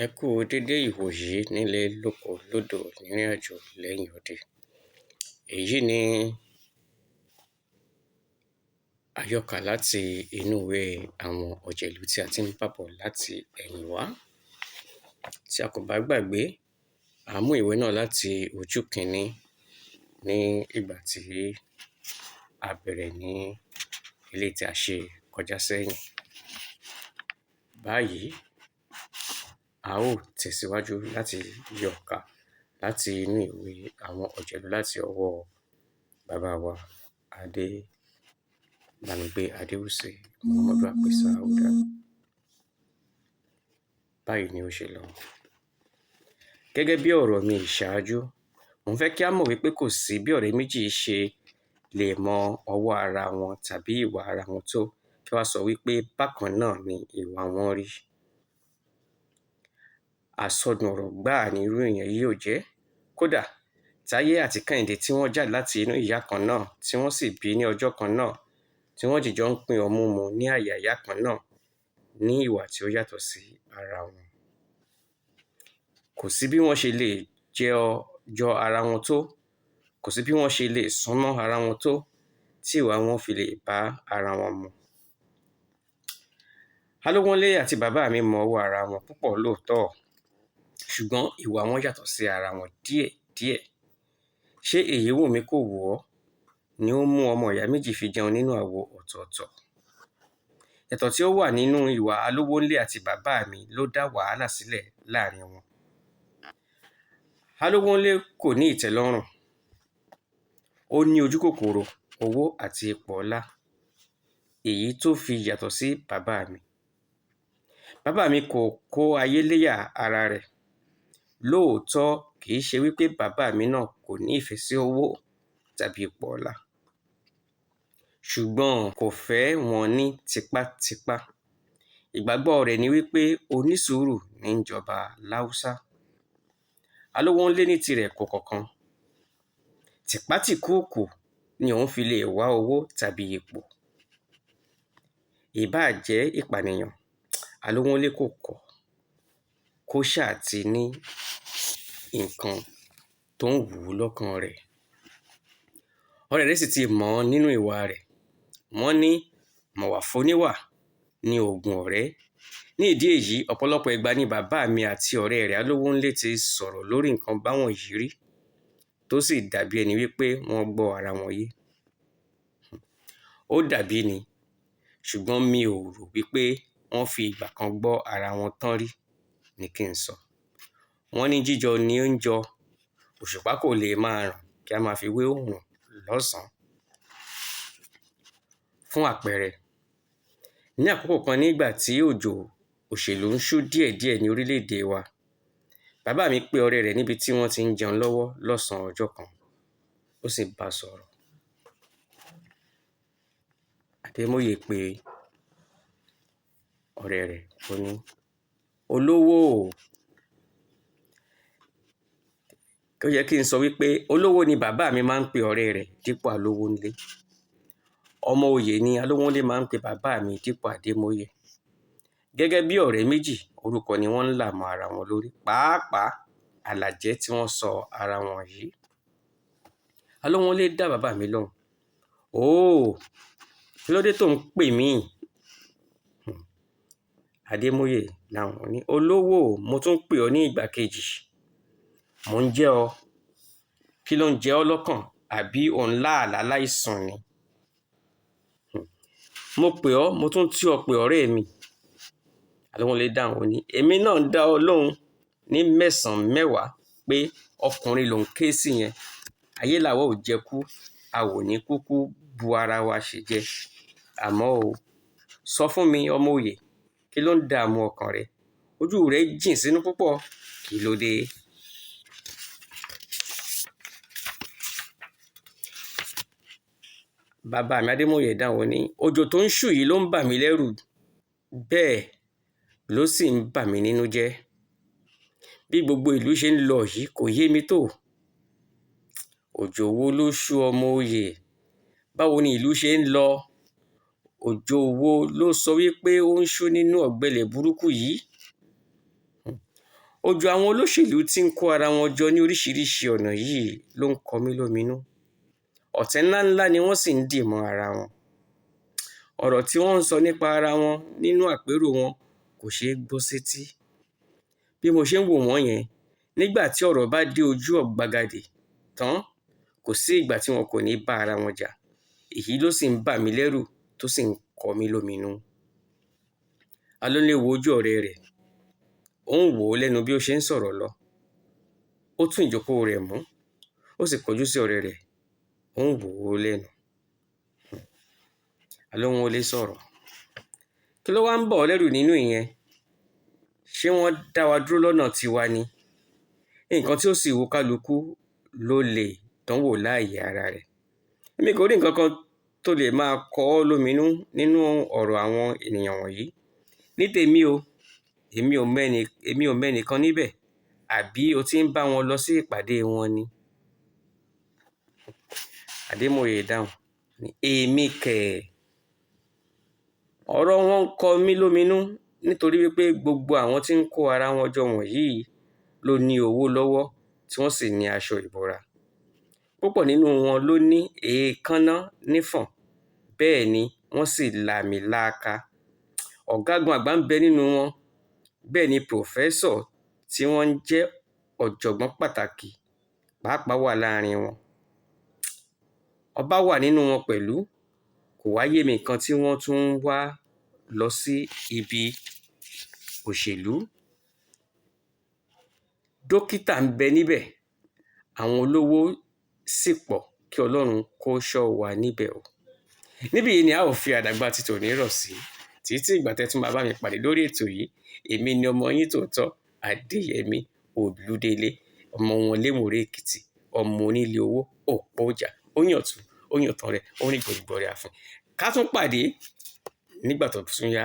Ẹ kú dédé ìwòyí nílé lóko lódò nírìn àjò lẹ́yìn odi. Èyí ni àyọkà láti inú ìwé àwọn ọ̀jẹ̀lú tí a ti ń bábọ̀ láti ẹ̀yìn wá. Tí a kò bá gbàgbé, a mú ìwé náà láti ojú kìíní ní ìgbà tí a bẹ̀rẹ̀ ní ilé tí a ṣe kọjá sẹ́yìn. Báyìí, a ó tẹ̀síwájú láti yọkà láti inú ìwé àwọn ọ̀jẹ̀lú láti ọwọ́ bàbá wa Adébánigbé Adéwùsì Muhammadu Apisa Auda. Báyìí ni ó ṣe lọ. Gẹ́gẹ́ bí ọ̀rọ̀ mi ìṣáájú, mo fẹ́ kí a mọ̀ wípé kò sí bí ọ̀rẹ́ méjì ṣe lè mọ ọwọ́ ara wọn tàbí ìwà ara wọn tó kí wọ́n sọ wípé bákan náà ni ìwà wọn rí. Àsọdùn ọ̀rọ̀ gbáà ni irú èèyàn yìí ò jẹ́. Kódà Táyé àti Kẹ́hìndé tí wọ́n jáde láti inú ìyá kan náà tí wọ́n sì bí ní ọjọ́ kan náà tí wọ́n jìjọ ń pín ọmú mu ní àyà ìyá kan náà ní ìwà tí ó yàtọ̀ sí ara wọn. Kò sí bí wọ́n ṣe lè jọ ara wọn tó, kò sí bí wọ́n ṣe lè súnmọ́ ara wọn tó tí ìwà wọn fi lè bá ara wọn mu. Alówónlé àti bàbá mi mọ ọwọ́ ara wọn púpọ̀ lóòótọ́, ṣùgbọ́n ìwà wọn yàtọ̀ sí ara wọn díẹ̀díẹ̀. Ṣé èyí wù mí kò wù ọ́ ni ó mú ọmọ ìyá méjì fi jẹun nínú àwo ọ̀tọ̀ọ̀tọ̀. Ìyàtọ̀ tí ó wà nínú ìwà Alówónlé àti bàbá mi ló dá wàhálà sílẹ̀ láàrin wọn. Alówónlé kò ní ìtẹ́lọ́rùn, ó ní ojúkòkòrò owó àti ipò ọlá, èyí tó fi yàtọ̀ sí bàbá mi. Bàbá mi kò kó ayé léyà ara rẹ̀. Lóòótọ́ kì í ṣe wípé bàbá mi náà kò ní ìfẹ́ sí owó tàbí ipò ọlá, ṣùgbọ́n kò fẹ́ wọn ní tipátipá. Ìgbàgbọ́ rẹ̀ ni wípé onísùúrù ní ń jọba láúsá. Alówónlé ní tirẹ̀ kò kọ̀kan. Tìpátìkúùkù ni òun fi lè wá owó tàbí ipò. Ìbáà jẹ́ ìpànìyàn, Alówónlé kò kọ̀ kó ṣáà ti ní nǹkan tó ń wù ú lọ́kàn rẹ̀. Ọ̀rẹ́ rẹ̀ sì ti mọ̀ ọ́n nínú ìwà rẹ̀. Wọ́n ní mọ̀wà fóníwà ní oògùn ọ̀rẹ́. Ní ìdí èyí, ọ̀pọ̀lọpọ̀ ìgbà ni bàbá mi àti ọ̀rẹ́ rẹ̀ Alówónlé ti sọ̀rọ̀ lórí nǹkan báwọn yìí rí tó sì dàbí ẹni wípé wọ́n gbọ́ ara wọn yé. Ó dàbí ni, ṣùgbọ́n mi ò rò wípé wọ́n fi ìgbà kan gbọ́ ara wọn tán rí ni kí n sọ. Wọ́n ní jíjọ ni ó ń jọ, òṣùpá kò lè máa ràn kí a máa fi wé oòrùn lọ́sàn-án. Fún àpẹẹrẹ, ní àkókò kan nígbà tí òjò òṣèlú ń ṣú díẹ̀díẹ̀ ní orílẹ̀-èdè wa, bàbá mi pe ọ̀rẹ́ rẹ̀ níbi tí wọ́n ti ń jẹun lọ́wọ́ lọ́sàn-án ọjọ́ kan, ó sì bá a sọ̀rọ̀. Adémóyè pe ọ̀rẹ́ rẹ̀, ó ní, "Olówó o." Ó yẹ kí n sọ wípé olówó ni bàbá mi máa ń pe ọ̀rẹ́ rẹ̀ dípò Alówónlé. Ọmọ oyè ni Alówónlé máa ń pe bàbá mi dípò Adémóyè. Gẹ́gẹ́ bí ọ̀rẹ́ méjì, orúkọ ni wọ́n ń là mọ́ ara wọn lórí, pàápàá àlàjẹ́ tí wọ́n sọ ara wọn yìí. Alówónlé dá bàbá mi lóhùn. "Óò, kí ló dé tó ń pè mí?" Adémóyè dáhùn ní, "Olówó, mo tún pè ọ́ ní ìgbà kejì. Mò ń jẹ́ ọ. Kí ló ń jẹ ọ́ lọ́kàn? Àbí ò ń lá àlá láìsùn ni?" "Mo pè ọ́, mo tún tú ọ pè ọ̀rẹ́ mi." Alówónlé dáhùn ní, "Èmi náà ń dá ọ lóhùn ní mẹ́sàn-án mẹ́wàá pé ọkùnrin ló ń ké sí yẹn. Ayé làwa ò jẹ kú, a ò ní kúkú bu ara wa ṣe jẹ. Àmọ́ o, sọ fún mi ọmọ oyè, kí ló ń dààmú ọkàn rẹ? Ojú rẹ jìn sínú púpọ̀, kí ló dé?" Bàbá mi Adémóyè dáhùn ní, "Òjò tó ń ṣú yìí ló ń bà mí lẹ́rù, bẹ́ẹ̀ ló sì ń bà mí nínú jẹ́. Bí gbogbo ìlú ṣe ń lọ yìí kò yé mi tó. Òjò wo ló ṣú ọmọ oyè? Báwo ni ìlú ṣe ń lọ? Òjò wo ló sọ wípé ó ń ṣú nínú ọ̀gbẹlẹ̀ burúkú yìí?" Ojú àwọn olóṣèlú tí ń kó ara wọn jọ ní oríṣiríṣi ọ̀nà yìí ló ń kọ mí lóminú. Ọ̀tẹ̀ ńláńlá ni wọ́n sì ń dì mọ́ ara wọn. Ọ̀rọ̀ tí wọ́n ń sọ nípa ara wọn nínú àpérò wọn kò ṣeé gbọ́ sétí. Bí mo ṣe ń wò wọ́n yẹn, nígbà tí ọ̀rọ̀ bá dé ojú ọ̀gbagadè tán, kò sí ìgbà tí wọn kò ní bá ara wọn jà. Èyí ló sì ń bà mí lẹ́rù tó sì ń kọ mí lóminú. Alónílé wo ojú ọ̀rẹ́ rẹ̀, ó ń wò ó lẹ́nu bí ó ṣe ń sọ̀rọ̀ lọ. Ó tún ìjókòó rẹ̀ mú, ó sì kọjú sí ọ̀rẹ́ rẹ̀, ó ń wò ó lẹ́nu. Alóhun ò lè sọ̀rọ̀. Kí ló wá ń bọ̀ ọ́ lẹ́rù nínú ìyẹn? Ṣé wọ́n dá wa dúró lọ́nà tiwa ni? Nǹkan tí ó sì wù kálukú ló lè dánwò láàyè ara rẹ̀. Èmi kò rí nǹkan kan tó lè máa kọ ọ́ lóminú nínú ọ̀rọ̀ àwọn ènìyàn wọ̀nyí. Ní tèmi o, èmi ò mẹ́nìkan níbẹ̀, àbí o ti ń bá wọn lọ sí ìpàdé wọn ni? Adémọ́yè dáhùn ní, èmi kẹ̀. Ọ̀rọ̀ wọn ń kọ mí lóminú nítorí wípé gbogbo àwọn tí ń kó ara wọn jọ wọ̀nyí ló ní owó lọ́wọ́ tí wọ́n sì ní aṣọ ìbora. Púpọ̀ nínú wọn ló ní èékánná nífọ̀n, bẹ́ẹ̀ ni wọ́n sì làmìlaka. Ọ̀gágun àgbà ń bẹ nínú wọn, bẹ́ẹ̀ ni pòfẹ́sọ̀ tí wọ́n jẹ́ ọ̀jọ̀gbọ́n pàtàkì pàápàá wà láàrin wọn. Ọba wà nínú wọn pẹ̀lú. Kò wá yé mi nǹkan tí wọ́n tún ń wá lọ sí ibi òṣèlú. Dókítà ń bẹ níbẹ̀, àwọn olówó sì pọ̀, kí Ọlọ́run kó ṣọ́ wa níbẹ̀ o. Níbí yìí ni a ó fi àdàgbà ti tòní rọ̀ sí. Títí ìgbà tẹ́ tún máa bá mi pàdé lórí ètò yìí, èmi ni ọmọ yín tòótọ́, Adéyẹmí Olúdélé, ọmọ wọn lémùrè Èkìtì, ọmọ onílé owó, òpó ọjà, ó yàn tún, ó yàn tán rẹ̀, ó rìn gbòdìgbò rẹ̀ àfin. Ká tún pàdé nígbà tó tún yá.